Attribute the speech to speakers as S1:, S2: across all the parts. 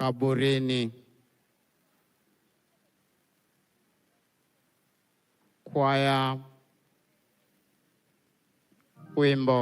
S1: kaburini. Kwaya, wimbo.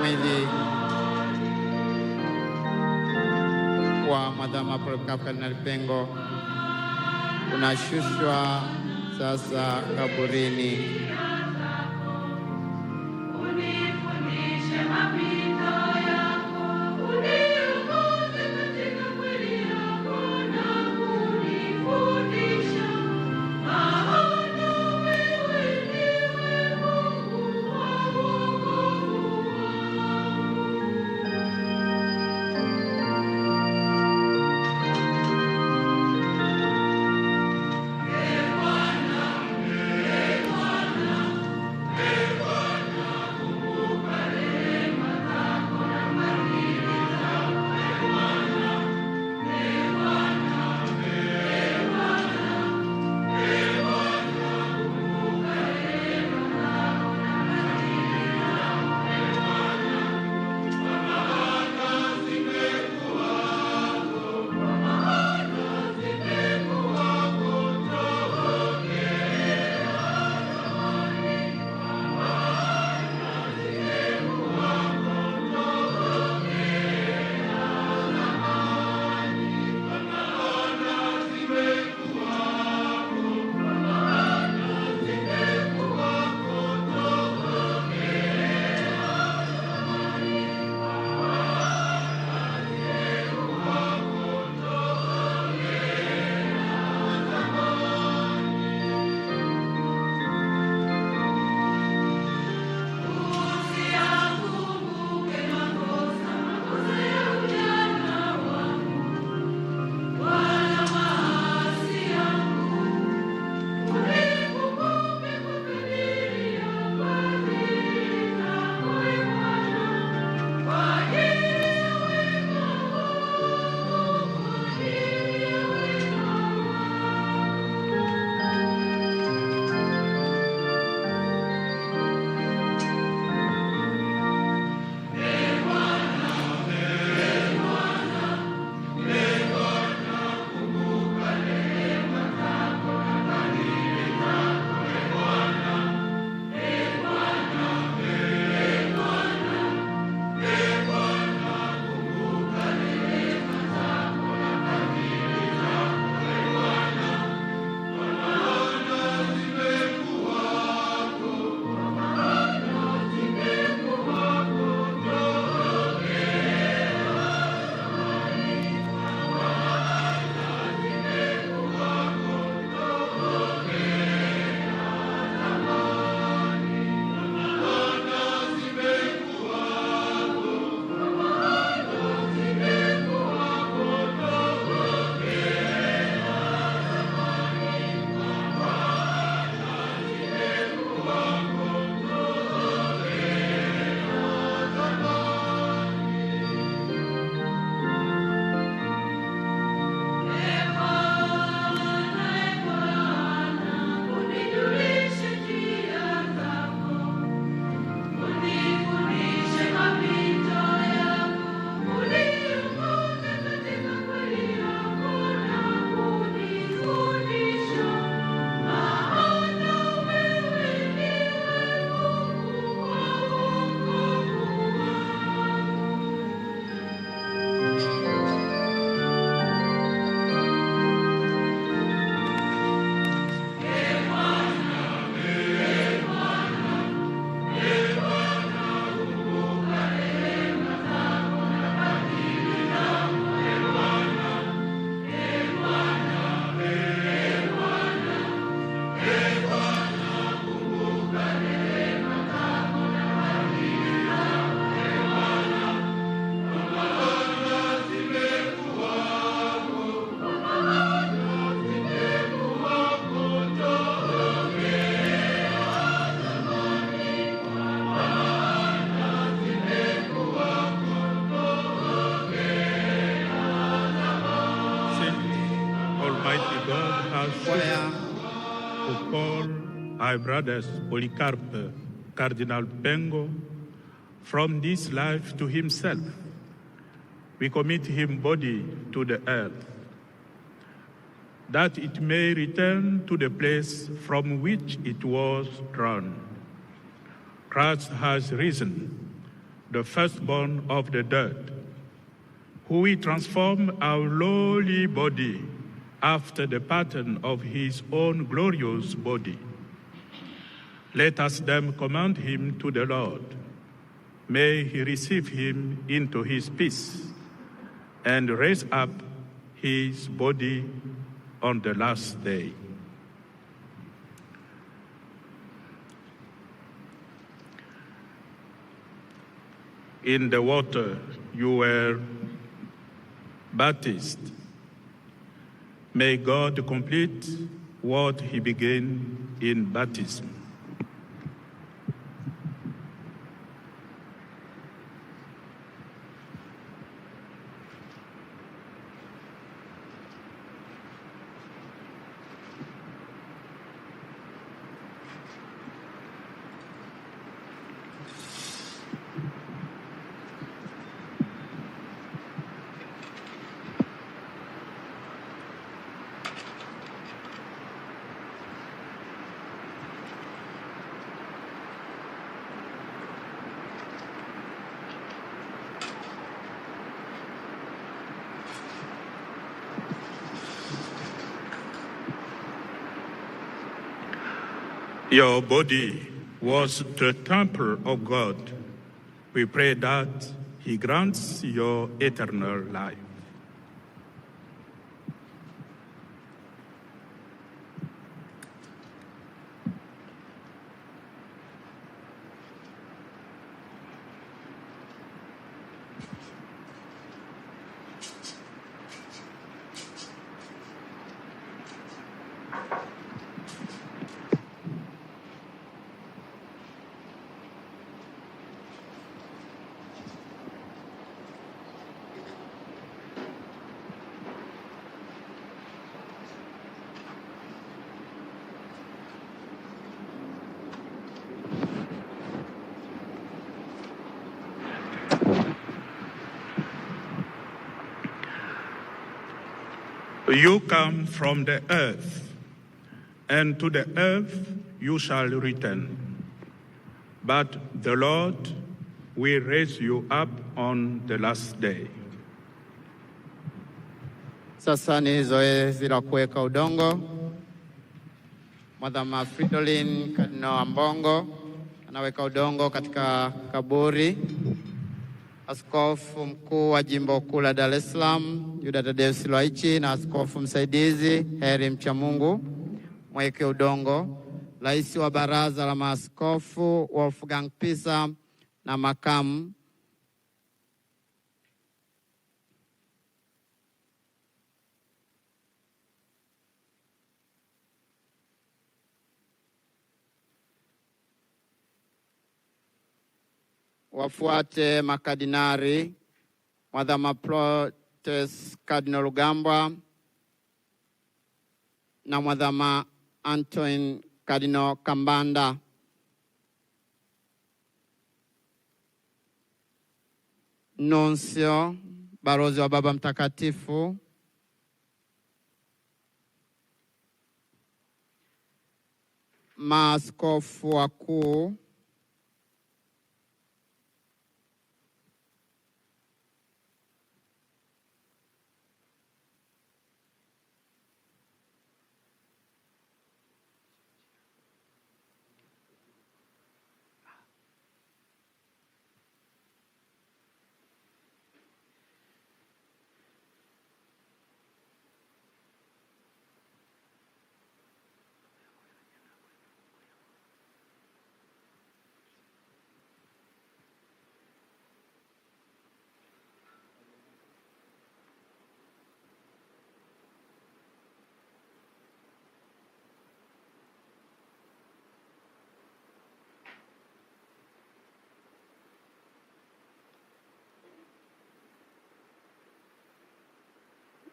S1: Mwili wa Mwadhama Polycarp Kardinali Pengo unashushwa sasa kaburini.
S2: Almighty God has
S1: kwaya
S2: to call our brothers Polycarp, Cardinal Pengo, from this life to himself. We commit him body to the earth, that it may return to the place from which it was drawn. Christ has risen, the firstborn of the dead, who will transform our lowly body after the pattern of his own glorious body. Let us then commend him to the Lord. May he receive him into his peace and raise up his body on the last day. In the water you were baptized. May God complete what he began in baptism. Your body was the temple of God. We pray that he grants your eternal life. You come from the earth, and to the earth you shall return. But the Lord will raise you up on the last day.
S1: Sasa ni zoezi la kuweka udongo. Mwadhama Fridolin Kardinali Ambongo anaweka udongo katika kaburi. Askofu mkuu wa jimbo kuu la Dar es Salaam Yuda Tadeus Lwaichi na askofu msaidizi Heri Mchamungu mweke udongo. Rais wa baraza la maaskofu Wolfgang Pisa na makamu wafuate makardinari Mwadhama Protes Kardinali Rugambwa na Mwadhama Antoine Kardinali Kambanda. Nuncio, balozi wa Baba Mtakatifu, maaskofu wakuu,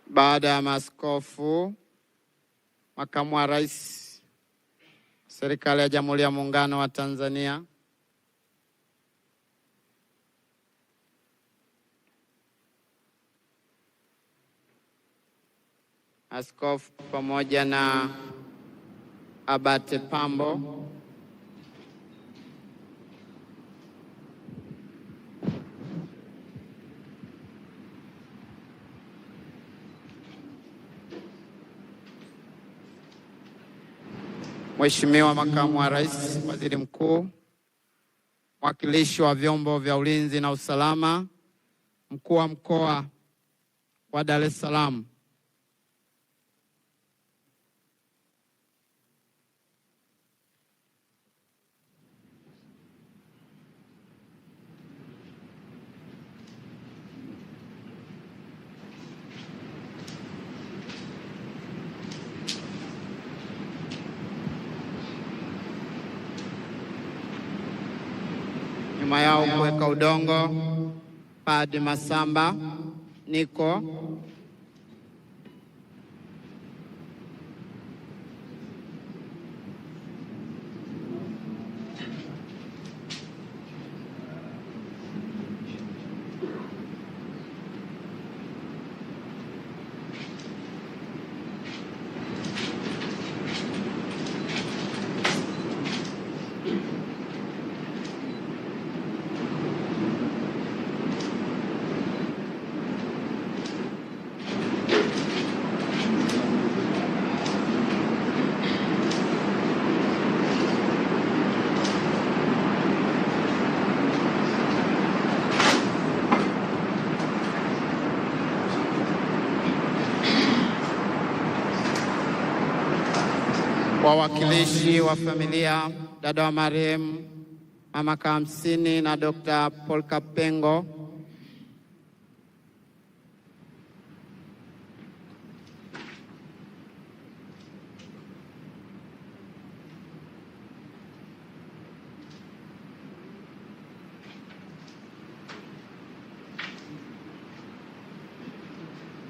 S1: baada ya maaskofu Makamu wa Rais Serikali ya Jamhuri ya Muungano wa Tanzania, askofu pamoja na Abate Pambo, Mheshimiwa Makamu wa Rais, Waziri Mkuu, mwakilishi wa vyombo vya ulinzi na usalama, Mkuu wa Mkoa wa Dar es Salaam, nyuma yao kuweka udongo, Padre Masamba Niko, wawakilishi wa familia, dada wa marehemu Mama Kamsini na Dr. Paul Kapengo,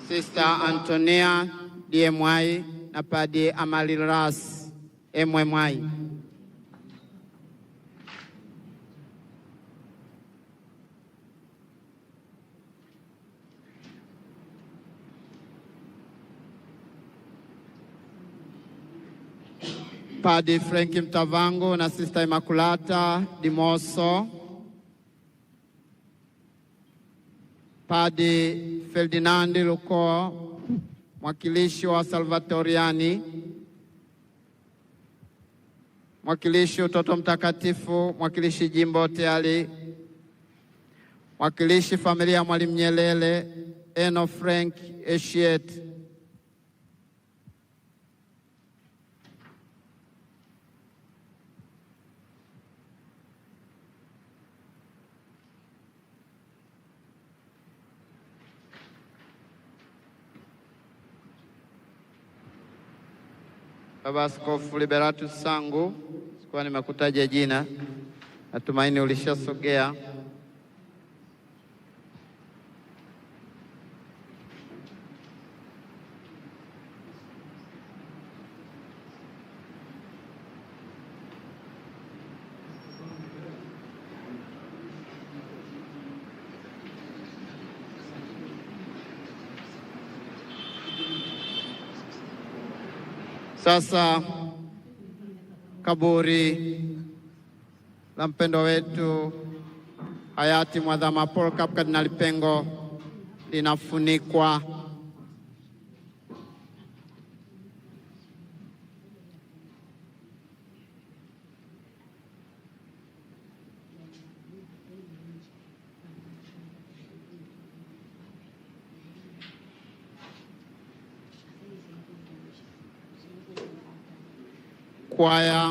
S1: Sister Antonia DMY na Padre Amaliras MMY. Padre Franki Mtavango na Sister Immaculata Dimoso, Padre Ferdinand Luko, mwakilishi wa Salvatoriani, mwakilishi Utoto Mtakatifu, mwakilishi Jimbo Teali, mwakilishi familia ya Mwalimu Nyerere, Eno Frank Eshiet, Baba Askofu Liberatus Sangu, sikuwa nimekutaja jina, natumaini ulishasogea. Sasa kaburi la mpendwa wetu hayati Mwadhama Polycarp Kardinali Pengo linafunikwa. Kwaya